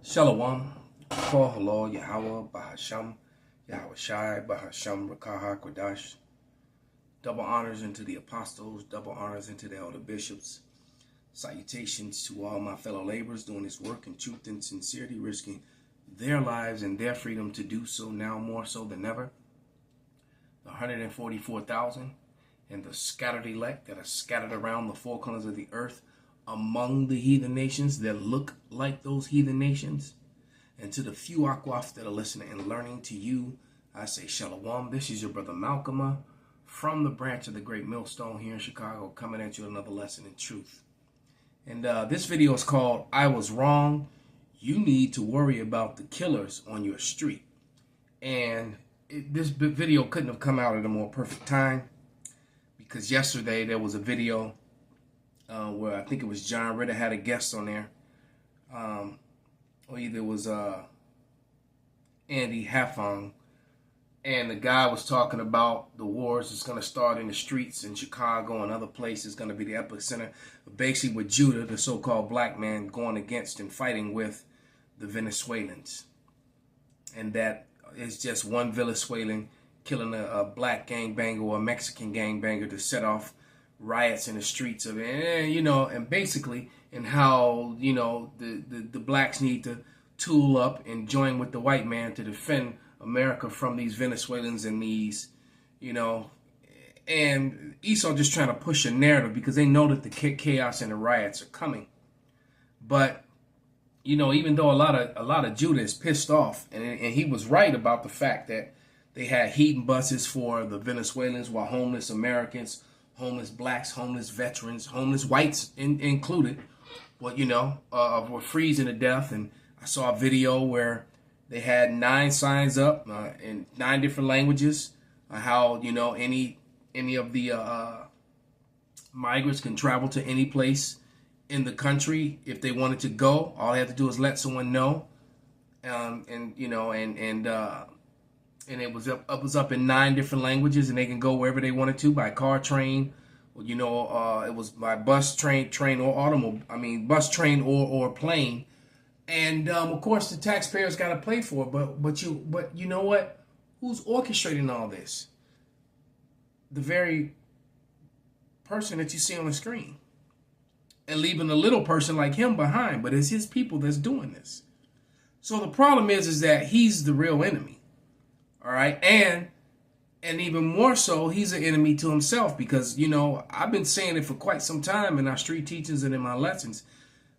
Shalom, Kol Halo, Yahweh, Bahasham, Yahweh Shai, Bahasham, Rakaha, Kodash. Double honors into the apostles, double honors into the elder bishops. Salutations to all my fellow laborers doing this work in truth and sincerity, risking their lives and their freedom to do so now more so than ever. The 144,000 and the scattered elect that are scattered around the four corners of the earth among the heathen nations that look like those heathen nations. And to the few Akwaf that are listening and learning, to you, I say Shalom. This is your brother Malcolm from the branch of the Great Millstone here in Chicago, coming at you another lesson in truth. And this video is called, I Was Wrong. You need to worry about the killers on your street. And this video couldn't have come out at a more perfect time, because yesterday there was a video where I think it was John Ritter had a guest on there, or either it was Andy Hafong, and the guy was talking about the wars that's going to start in the streets in Chicago and other places, going to be the epicenter, basically with Judah, the so-called black man, going against and fighting with the Venezuelans, and that it's just one Venezuelan killing a black gangbanger or a Mexican gangbanger to set off riots in the streets of it, and basically, and how, the blacks need to tool up and join with the white man to defend America from these Venezuelans and these, and Esau just trying to push a narrative because they know that the chaos and the riots are coming. But, even though a lot of Judah is pissed off, and he was right about the fact that they had heating buses for the Venezuelans while homeless Americans, homeless blacks, homeless veterans, homeless whites included, were freezing to death. And I saw a video where they had 9 signs up in 9 different languages, how, any of the migrants can travel to any place in the country if they wanted to go. All they have to do is let someone know. And it was up in 9 different languages, and they can go wherever they wanted to by car, train. It was by bus, train or automobile. Bus, train or plane. And of course, the taxpayers got to pay for it. But you know what? Who's orchestrating all this? The very person that you see on the screen, and leaving a little person like him behind. But it's his people that's doing this. So the problem is that he's the real enemy. All right, and even more so, he's an enemy to himself, because, I've been saying it for quite some time in our street teachings and in my lessons.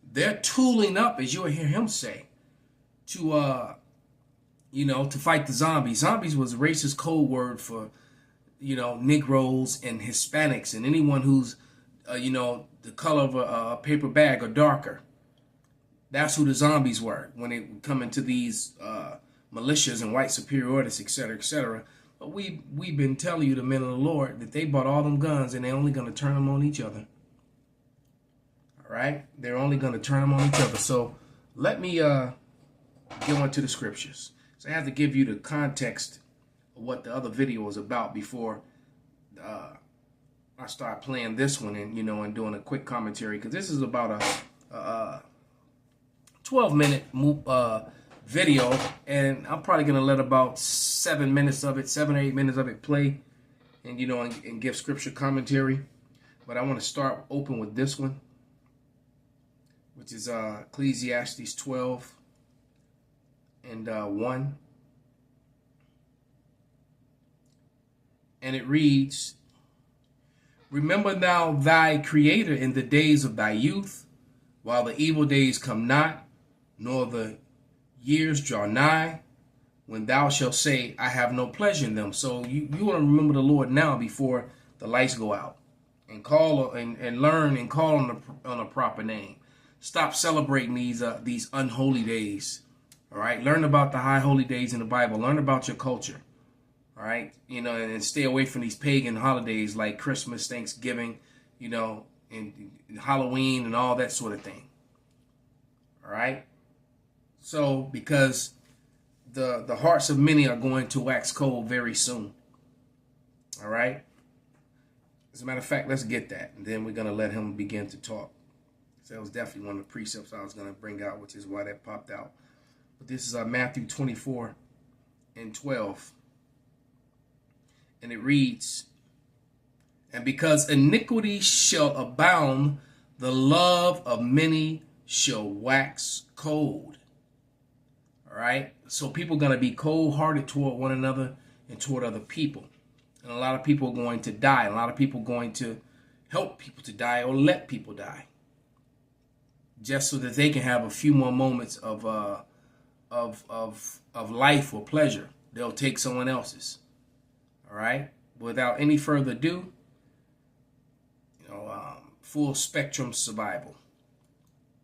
They're tooling up, as you'll hear him say, to fight the zombies. Zombies was a racist code word for, Negroes and Hispanics and anyone who's, the color of a paper bag or darker. That's who the zombies were when they come into these militias and white superiorities, etc., etc. But we've been telling you, the men of the Lord, that they bought all them guns and they're only going to turn them on each other. All right? They're only going to turn them on each other. So let me go into the scriptures. So I have to give you the context of what the other video was about before I start playing this one and, and doing a quick commentary, because this is about a 12-minute video, and I'm probably gonna let about 7 or 8 minutes of it play, and and give scripture commentary. But I want to start open with this one, which is Ecclesiastes 12 and 1, and it reads, "Remember thou thy Creator in the days of thy youth, while the evil days come not, nor the years draw nigh, when thou shalt say, I have no pleasure in them." So you want to remember the Lord now before the lights go out, and call and learn and call on a proper name. Stop celebrating these unholy days. All right, learn about the high holy days in the Bible. Learn about your culture. All right, and stay away from these pagan holidays like Christmas, Thanksgiving, and Halloween and all that sort of thing. All right. So, because the hearts of many are going to wax cold very soon. All right. As a matter of fact, let's get that, and then we're going to let him begin to talk. So that was definitely one of the precepts I was going to bring out, which is why that popped out. But this is Matthew 24:12. And it reads, "And because iniquity shall abound, the love of many shall wax cold." All right? So people are going to be cold-hearted toward one another and toward other people. And a lot of people are going to die. A lot of people are going to help people to die or let people die, just so that they can have a few more moments of life or pleasure. They'll take someone else's. All right. Without any further ado, full spectrum survival.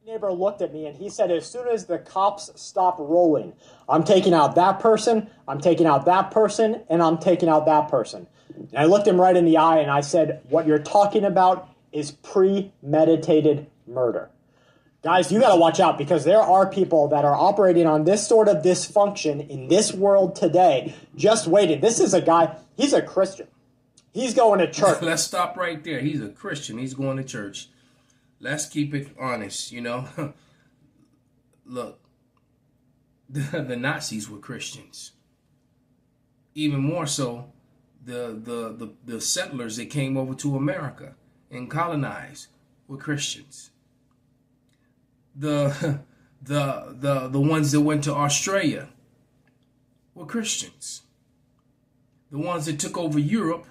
Neighbor looked at me and he said, as soon as the cops stop rolling, I'm taking out that person, I'm taking out that person, and I'm taking out that person. And I looked him right in the eye and I said, what you're talking about is premeditated murder. Guys, you got to watch out, because there are people that are operating on this sort of dysfunction in this world today, just waiting. This is a guy, he's a Christian. He's going to church. Let's stop right there. He's a Christian. He's going to church. Let's keep it honest, Look, the Nazis were Christians. Even more so, the settlers that came over to America and colonized were Christians. The ones that went to Australia were Christians. The ones that took over Europe,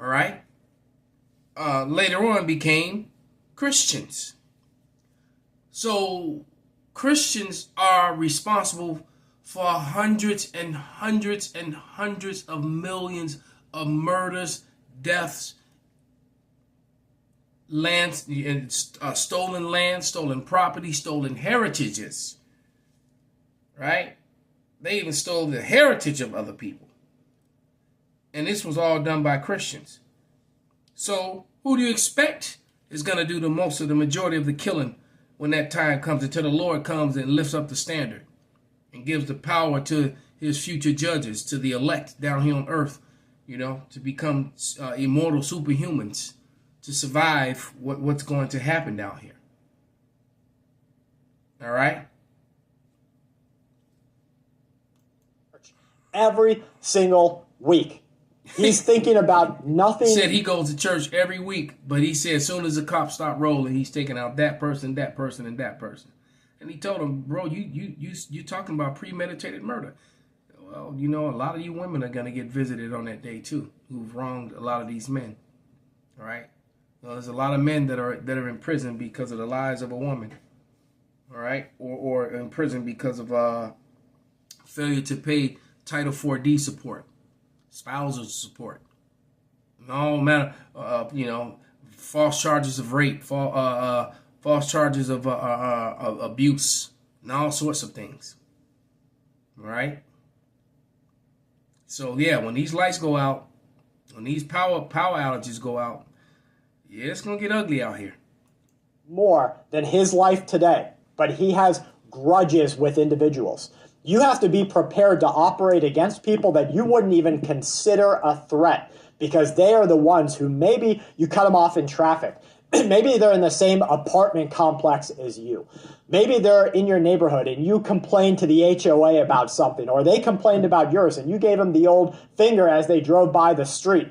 all right, later on became Christians. So Christians are responsible for hundreds and hundreds and hundreds of millions of murders, deaths, stolen property, stolen heritages, right? They even stole the heritage of other people. And this was all done by Christians. So who do you expect is going to do the majority of the killing when that time comes, until the Lord comes and lifts up the standard and gives the power to his future judges, to the elect down here on earth, to become immortal superhumans, to survive what's going to happen down here. All right? Every single week. He's thinking about nothing. He said he goes to church every week, but he said as soon as the cops stop rolling, he's taking out that person, that person, and that person. And he told him, bro, you're talking about premeditated murder. Well, a lot of you women are going to get visited on that day too, who've wronged a lot of these men. All right? Well, there's a lot of men that are in prison because of the lies of a woman. All right? Or in prison because of failure to pay Title 4D support, spousal support, and all manner, false charges of rape, false charges of abuse, and all sorts of things. All right. So yeah, when these lights go out, when these power outages go out, yeah, it's gonna get ugly out here. More than his life today, but he has grudges with individuals. You have to be prepared to operate against people that you wouldn't even consider a threat, because they are the ones who maybe you cut them off in traffic. Maybe they're in the same apartment complex as you. Maybe they're in your neighborhood and you complained to the HOA about something, or they complained about yours and you gave them the old finger as they drove by the street.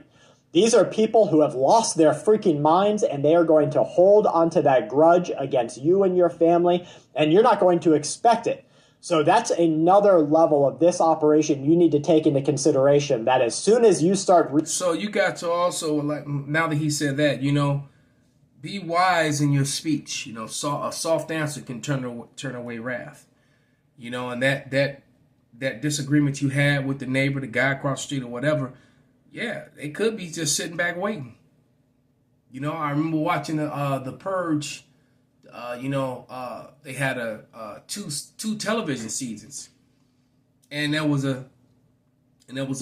These are people who have lost their freaking minds, and they are going to hold onto that grudge against you and your family, and you're not going to expect it. So that's another level of this operation you need to take into consideration, that as soon as you start... So you got to also, now that he said that, be wise in your speech. A soft answer can turn away wrath. And that disagreement you had with the neighbor, the guy across the street or whatever, yeah, they could be just sitting back waiting. I remember watching the Purge. They had two television seasons, and there was a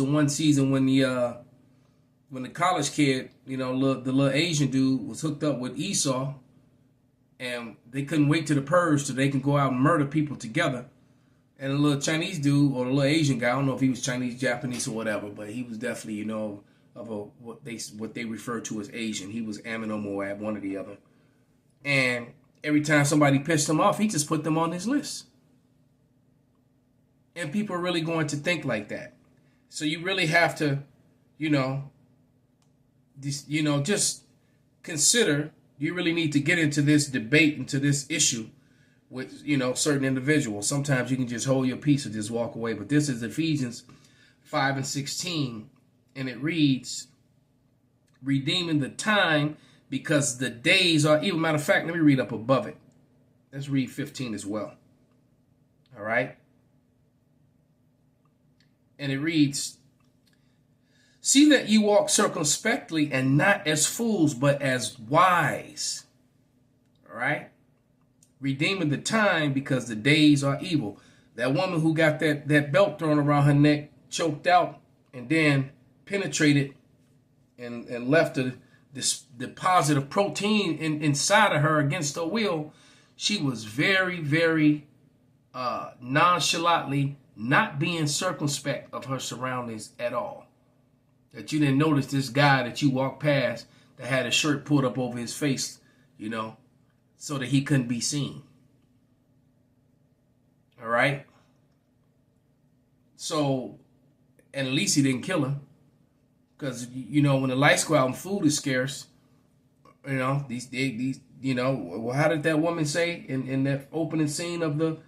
one season when the college kid, the little Asian dude was hooked up with Esau, and they couldn't wait to the Purge so they can go out and murder people together. And the little Chinese dude, or the little Asian guy, I don't know if he was Chinese, Japanese, or whatever, but he was definitely, of what they refer to as Asian. He was Ammon or Moab, one or the other. And every time somebody pissed him off, he just put them on his list. And people are really going to think like that. So you really have to, just consider, you really need to get into this debate, into this issue with, certain individuals. Sometimes you can just hold your peace or just walk away. But this is Ephesians 5:16, and it reads, redeeming the time because the days are evil. Matter of fact, let me read up above it. Let's read 15 as well. All right. And it reads, see that you walk circumspectly and not as fools, but as wise. All right. Redeeming the time because the days are evil. That woman who got that belt thrown around her neck, choked out, and then penetrated and left this deposit of protein inside of her against her will. She was very, very nonchalantly not being circumspect of her surroundings at all. That you didn't notice this guy that you walked past that had his shirt pulled up over his face, so that he couldn't be seen. All right. So, and at least he didn't kill her. Because, when the lights go out and food is scarce, well, how did that woman say in that opening scene of the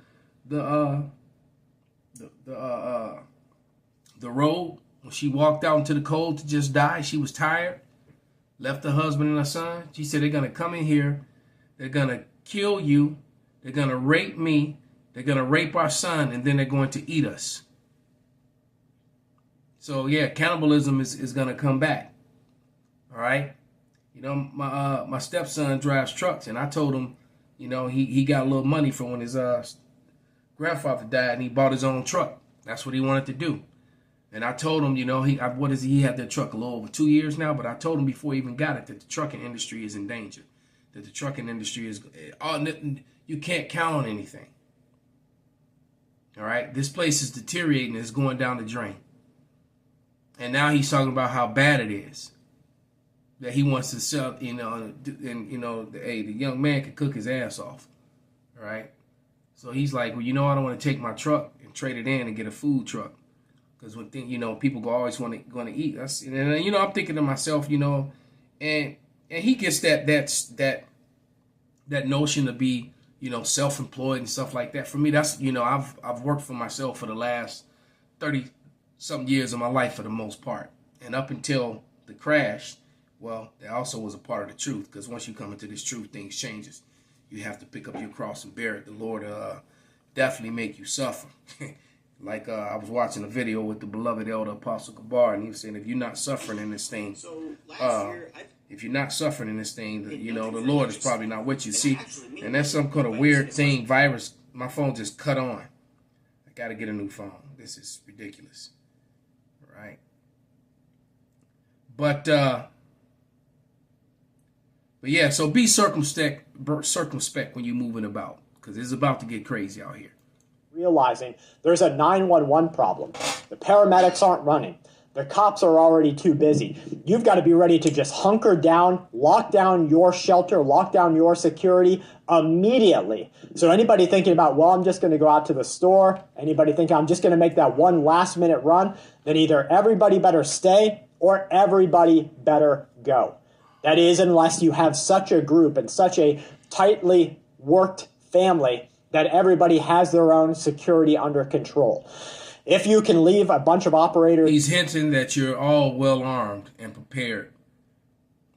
road, when she walked out into the cold to just die? She was tired, left her husband and her son. She said, they're going to come in here, they're going to kill you, they're going to rape me, they're going to rape our son, and then they're going to eat us. So yeah, cannibalism is going to come back. All right. My stepson drives trucks, and I told him, he got a little money from when his grandfather died, and he bought his own truck. That's what he wanted to do. And I told him, he had that truck a little over 2 years now, but I told him before he even got it that the trucking industry is in danger. That the trucking industry you can't count on anything. All right. This place is deteriorating. It's going down the drain. And now he's talking about how bad it is. That he wants to sell, hey, the young man can cook his ass off. All right. So he's like, well, I don't want to take my truck and trade it in and get a food truck. Because when people always going to eat. And I'm thinking to myself, and he gets that notion to be, self-employed and stuff like that. For me, that's, I've worked for myself for the last 30-something years of my life for the most part. And up until the crash, well, that also was a part of the truth. Because once you come into this truth, things changes. You have to pick up your cross and bear it. The Lord definitely make you suffer. Like I was watching a video with the beloved elder Apostle Gabar, and he was saying, if you're not suffering in this thing, if you're not suffering in this thing, the Lord is probably not with you. See, and that's some kind of weird thing, virus. My phone just cut on. I got to get a new phone. This is ridiculous. Right? But yeah, so be circumspect when you're moving about, because it's about to get crazy out here. Realizing there's a 911 problem. The paramedics aren't running. The cops are already too busy. You've got to be ready to just hunker down, lock down your shelter, lock down your security immediately. So anybody thinking about, well, I'm just going to go out to the store, anybody thinking I'm just going to make that one last minute run, then either everybody better stay or everybody better go. That is, unless you have such a group and such a tightly worked family that everybody has their own security under control. If you can leave a bunch of operators... He's hinting that you're all well armed and prepared.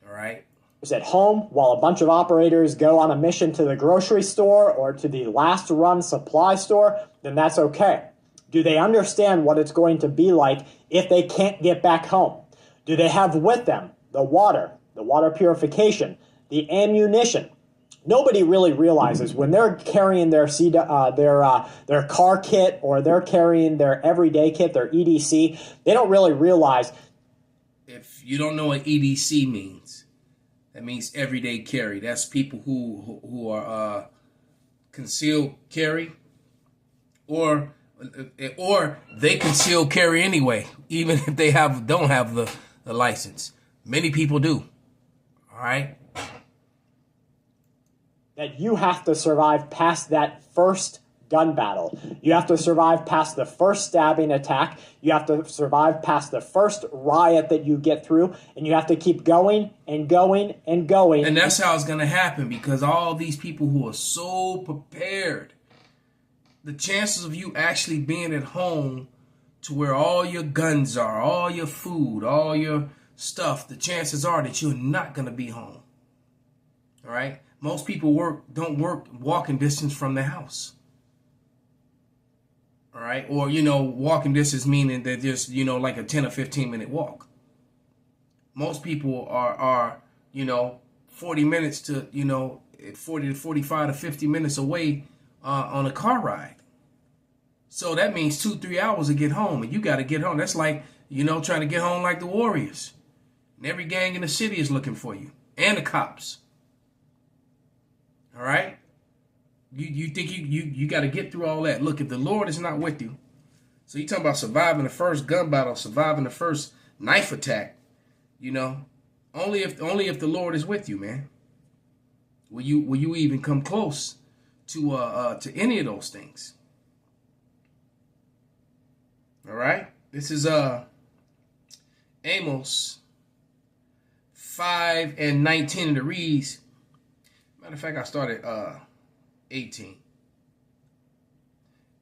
All right? ...at home while a bunch of operators go on a mission to the grocery store or to the last run supply store, then that's okay. Do they understand what it's going to be like if they can't get back home? Do they have with them the water purification, the ammunition? Nobody really realizes when they're carrying their car kit or they're carrying their everyday kit, their EDC, they don't really realize. If you don't know what EDC means, that means everyday carry. That's people who are concealed carry, or they conceal carry anyway, even if they don't have the license. Many people do. All right. That you have to survive past that first gun battle. You have to survive past the first stabbing attack. You have to survive past the first riot that you get through, and you have to keep going and going and going. And that's how it's going to happen, because all these people who are so prepared, the chances of you actually being at home to where all your guns are, all your food, all your stuff, the chances are that you're not going to be home. All right? Most people don't work walking distance from their house. All right? Or, walking distance meaning they're just, like a 10 or 15 minute walk. Most people are 40 minutes to, 40 to 45 to 50 minutes away on a car ride. So that means 2-3 hours to get home, and you got to get home. That's like, trying to get home like the Warriors. And every gang in the city is looking for you, and the cops. All right? You think you got to get through all that. Look, if the Lord is not with you, so you talking about surviving the first gun battle, surviving the first knife attack, only if the Lord is with you, man. Will you even come close to any of those things? All right? This is Amos 5:19, and it reads, matter of fact, I started 18.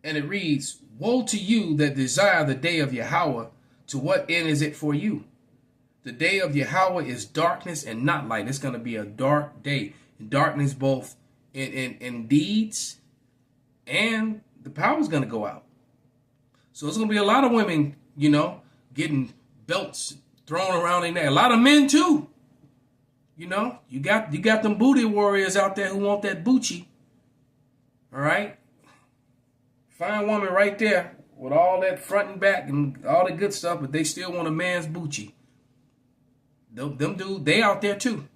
And it reads, woe to you that desire the day of Yahweh, to what end is it for you? The day of Yahweh is darkness and not light. It's going to be a dark day. Darkness both in deeds, and the power's going to go out. So there's going to be a lot of women, getting belts thrown around in there. A lot of men too. You got them booty warriors out there who want that Bucci. All right? Fine woman right there with all that front and back and all the good stuff, but they still want a man's Bucci. Them dudes, they out there too.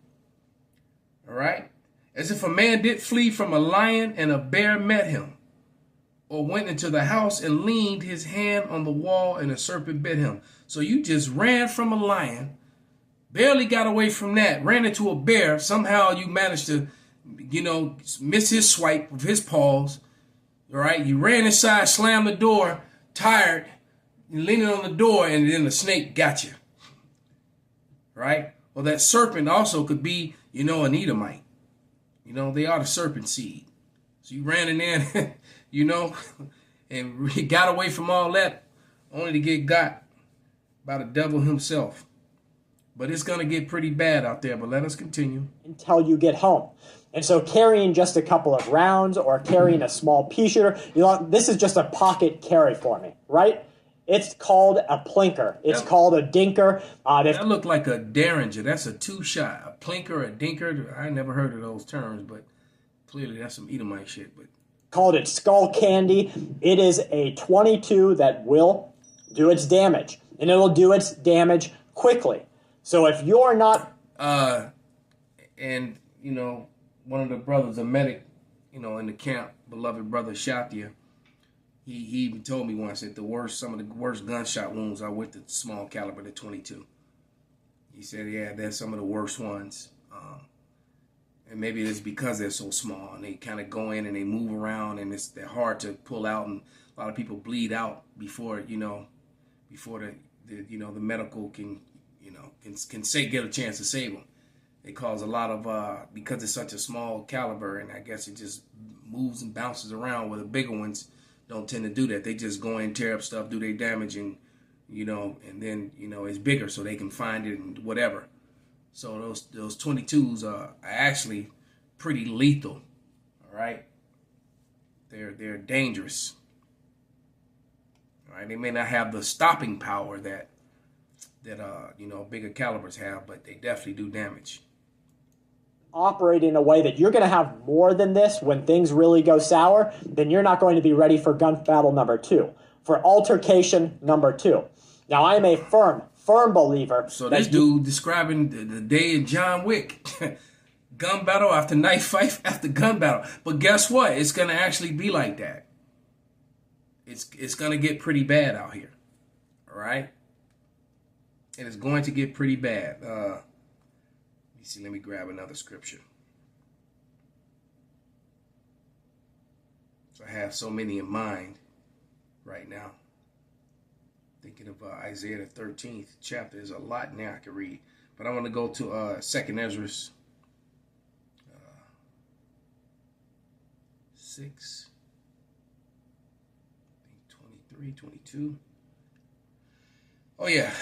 All right? As if a man did flee from a lion and a bear met him, or went into the house and leaned his hand on the wall and a serpent bit him. So you just ran from a lion, barely got away from that, ran into a bear. Somehow you managed to, miss his swipe of his paws. All right, you ran inside, slammed the door, tired, leaning on the door, and then the snake got you. Right? Well, that serpent also could be, an Edomite. They are the serpent seed. So you ran in there, and got away from all that, only to get got by the devil himself. But it's going to get pretty bad out there, but let us continue. Until you get home. And so carrying just a couple of rounds or carrying a small pea shooter, this is just a pocket carry for me, right? It's called a plinker. It's called a dinker. That looked like a derringer. That's a two-shot. A plinker, a dinker. I never heard of those terms, but clearly that's some Edomite shit. But called it skull candy. It is a 22 that will do its damage, and it'll do its damage quickly. So if you're not... one of the brothers, a medic, in the camp, beloved brother Shatia, he even told me once that some of the worst gunshot wounds are with the small caliber, the 22. He said, yeah, they're some of the worst ones. And maybe it's because they're so small and they kind of go in and they move around and they're hard to pull out, and a lot of people bleed out before the medical can get a chance to save them. They cause a lot of, because it's such a small caliber, and I guess it just moves and bounces around, where the bigger ones don't tend to do that. They just go in, tear up stuff, do their damage, and, and then, it's bigger so they can find it and whatever. So those 22s are actually pretty lethal, all right? They're dangerous, all right? They may not have the stopping power that bigger calibers have, but they definitely do damage. Operate in a way that you're going to have more than this when things really go sour, then you're not going to be ready for gun battle number 2, for altercation number 2. Now, I am a firm believer. So this dude describing the day in John Wick, gun battle after knife fight after gun battle. But guess what? It's going to actually be like that. It's going to get pretty bad out here, all right? And it's going to get pretty bad. Let me grab another scripture. So I have so many in mind right now. Thinking of Isaiah the 13th chapter. There's a lot now I can read. But I want to go to 2nd Ezra 6, I think 23, 22. Oh, yeah.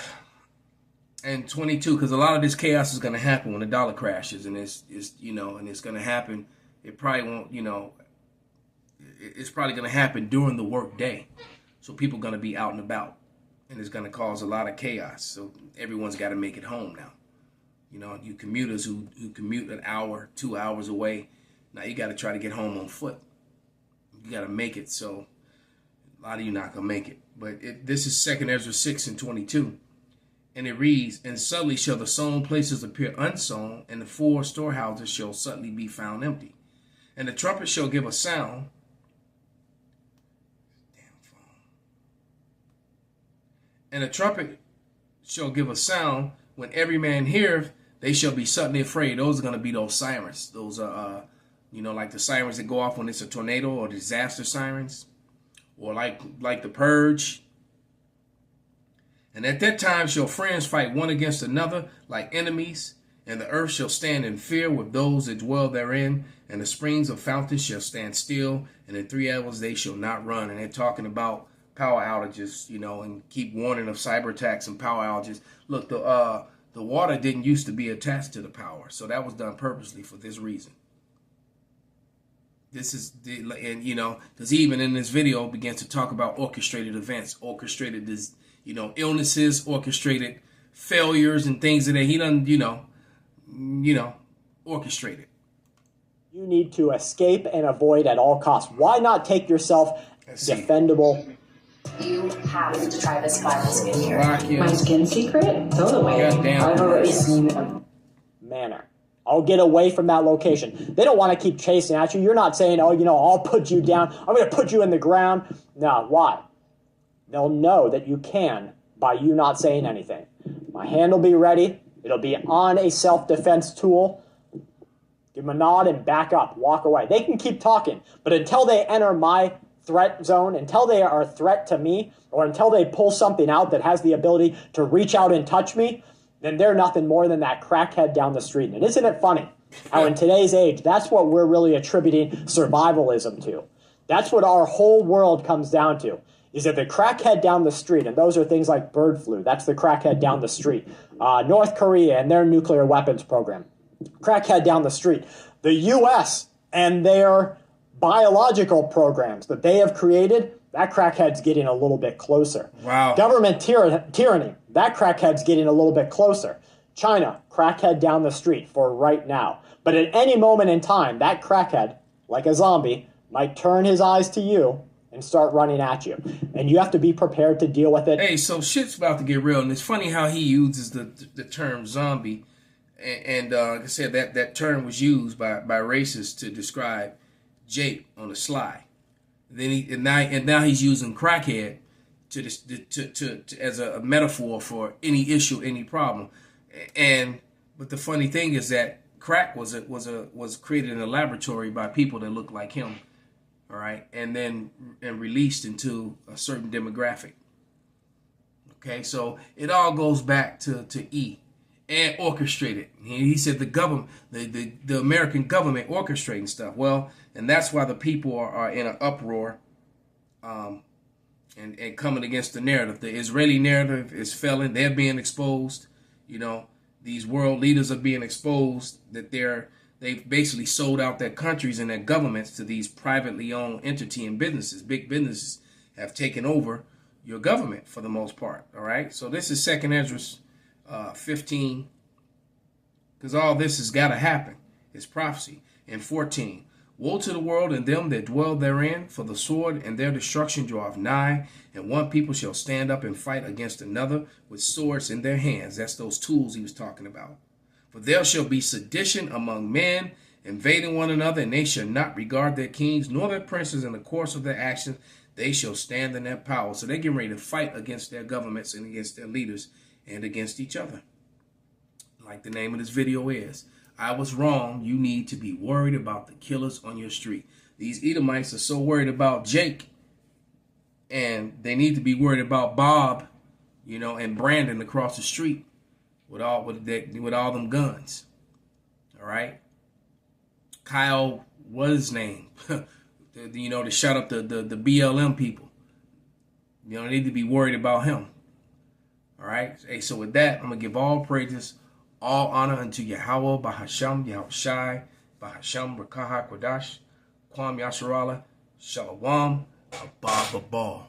And 22, because a lot of this chaos is going to happen when the dollar crashes. And it's and it's going to happen. It probably won't, it's probably going to happen during the work day. So people are going to be out and about. And it's going to cause a lot of chaos. So everyone's got to make it home now. You commuters who commute an hour, 2 hours away, now you got to try to get home on foot. You got to make it. So a lot of you not going to make it. But this is 2nd Ezra 6 and 22. And it reads, "And suddenly shall the sown places appear unsown, and the 4 storehouses shall suddenly be found empty. And the trumpet shall give a sound." "And the trumpet shall give a sound when every man heareth, they shall be suddenly afraid." Those are going to be those sirens. Those are, like the sirens that go off when it's a tornado, or disaster sirens, or like the purge. "And at that time shall friends fight one against another like enemies, and the earth shall stand in fear with those that dwell therein, and the springs of fountains shall stand still, and in 3 hours they shall not run." And they're talking about power outages, and keep warning of cyber attacks and power outages. Look, the water didn't used to be attached to the power, so that was done purposely for this reason. This is because even in this video begins to talk about orchestrated events, orchestrated illnesses, orchestrated failures and things that he done, orchestrated. You need to escape and avoid at all costs. Why not take yourself defendable? You have to try this viral skincare. My skin secret? Totally. I've already seen them. Manner. I'll get away from that location. They don't want to keep chasing at you. You're not saying, I'll put you down. I'm going to put you in the ground. No, why? They'll know that you can by you not saying anything. My hand will be ready. It'll be on a self-defense tool. Give them a nod and back up. Walk away. They can keep talking, but until they enter my threat zone, until they are a threat to me, or until they pull something out that has the ability to reach out and touch me, then they're nothing more than that crackhead down the street. And isn't it funny how in today's age, that's what we're really attributing survivalism to. That's what our whole world comes down to, is that the crackhead down the street, and those are things like bird flu, that's the crackhead down the street. North Korea and their nuclear weapons program, crackhead down the street. The U.S. and their biological programs that they have created, that crackhead's getting a little bit closer. Wow. Government tyranny, that crackhead's getting a little bit closer. China, crackhead down the street for right now. But at any moment in time, that crackhead, like a zombie, might turn his eyes to you and start running at you. And you have to be prepared to deal with it. Hey, so shit's about to get real. And it's funny how he uses the term zombie. And like I said, that term was used by racists to describe Jake on the sly. Then now he's using crackhead to as a metaphor for any issue, any problem. But the funny thing is that crack was created in a laboratory by people that look like him, all right, and released into a certain demographic. Okay, so it all goes back to E. And orchestrated. He said the government, the American government orchestrating stuff. Well, and that's why the people are in an uproar and coming against the narrative. The Israeli narrative is failing. They're being exposed. These world leaders are being exposed that they've basically sold out their countries and their governments to these privately owned entity and businesses. Big businesses have taken over your government for the most part. All right. So this is 2nd Ezra 15, because all this has got to happen. It's prophecy. And 14, woe to the world and them that dwell therein, for the sword and their destruction draweth nigh, and one people shall stand up and fight against another with swords in their hands. That's those tools he was talking about. For there shall be sedition among men, invading one another, and they shall not regard their kings nor their princes. In the course of their actions they shall stand in their power. So they're getting ready to fight against their governments and against their leaders and against each other. Like the name of this video is, I was wrong. You need to be worried about the killers on your street. These Edomites are so worried about Jake, and they need to be worried about Bob, you know, and Brandon across the street with all them guns. All right, Kyle, what's his name? You know, to shut up the BLM people. You know, they need to be worried about him. All right. Hey, so with that, I'm gonna give all praises, all honor unto Yahweh, Bahasham, Yahushai, Bahasham, Rakaha Kodash, Kwam Yasharala, Shalom, Abba Babal.